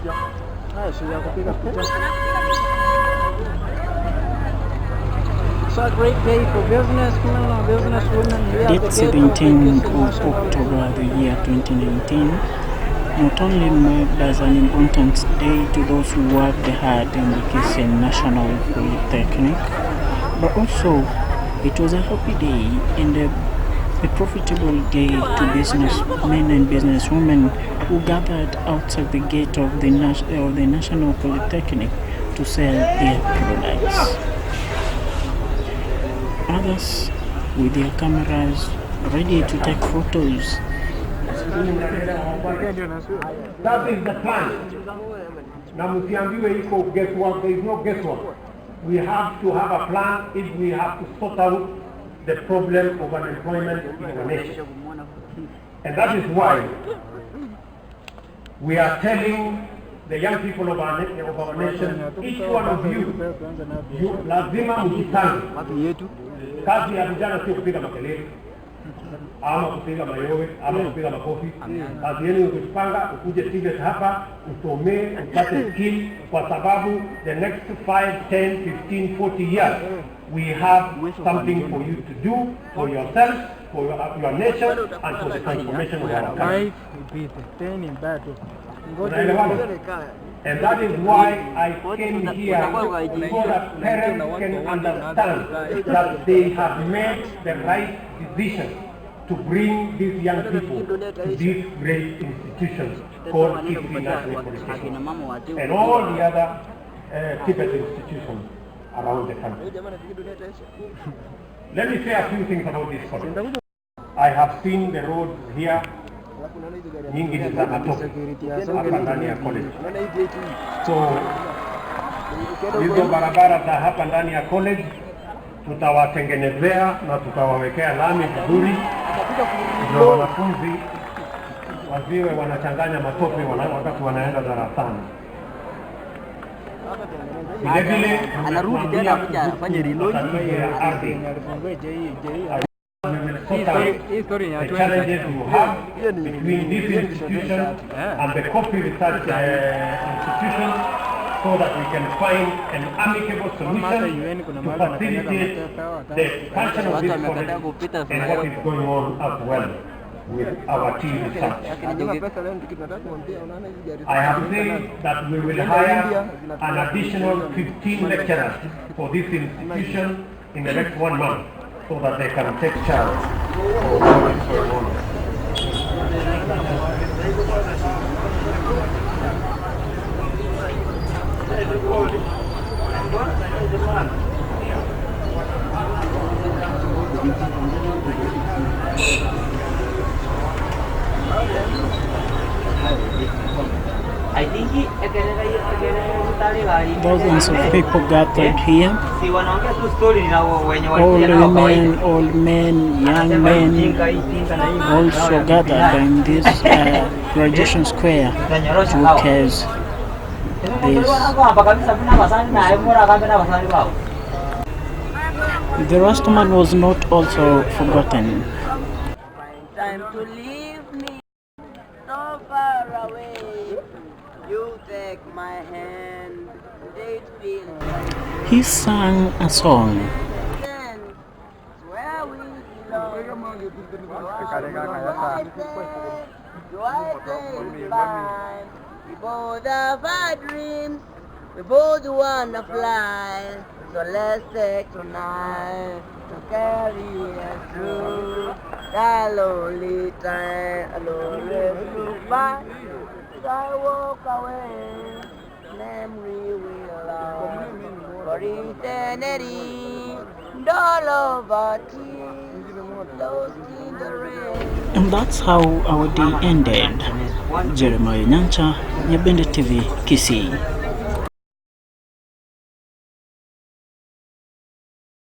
So a great day for businessmen or businesswomen. Date 17 of October the year 2019, not only marked as an important day to those who worked hard in the Kisii National Polytechnic, but also it was a happy day and a profitable day to businessmen and businesswomen who gathered outside the gate of the National Polytechnic to sell their products. Others with their cameras ready to take photos. That is the plan. Now, guesswork. There is no guesswork. We have to have a plan if we have to sort out the problem of unemployment in our nation. And that is why we are telling the young people of our nation, each one of you lazima mjipange. Kazi ya vijana sio kupiga makelele ama kupiga mayowe ama kupiga makofi. Kazi yenu ni kujipanga, ukuje TVET hapa, usomee, upate skill, kwa sababu the next 5, 10, 15, 40 years we have something for you to do for yourself, for your nation, and for the transformation of our country. And that is why I came here, so that parents can understand that they have made the right decision to bring these young people to these great institutions called Kisii National Polytechnic and all the other TVET institutions around the country. Let me say a few things about this college. I have seen the roads here. Nyingi ni za matope hapa ndani ya college. So hizo barabara za hapa ndani ya college tutawatengenezea na tutawawekea lami vizuri, ndio wanafunzi wasiwe wanachanganya matope wakati wanaenda darasani. Vile vile anarudi tena kuja afanye reload ya ardhi. The challenges you have between this institution and the Kofi Research institution, so that we can find an amicable solution to facilitate the function of this college and what is going on as well with our team research. I have said that we will hire an additional 15 lecturers for this institution in the next 1 month, so that they can take charge of what is going on. Thousands of people gathered here. Old men, young men, also gathered in this graduation square to case this. The Rastaman was not also forgotten. Time to leave me so far away. You take my hand, it feels like He sang a song. where we belong. We both have our dreams, we both wanna fly. So let's take tonight to carry us through that lonely time. Alone look back, as I walk away, memory will love for eternity. And all of our tears lost in the rain. And that's how our day ended. Jeremiah Nyancha, Nyabende TV, Kisii.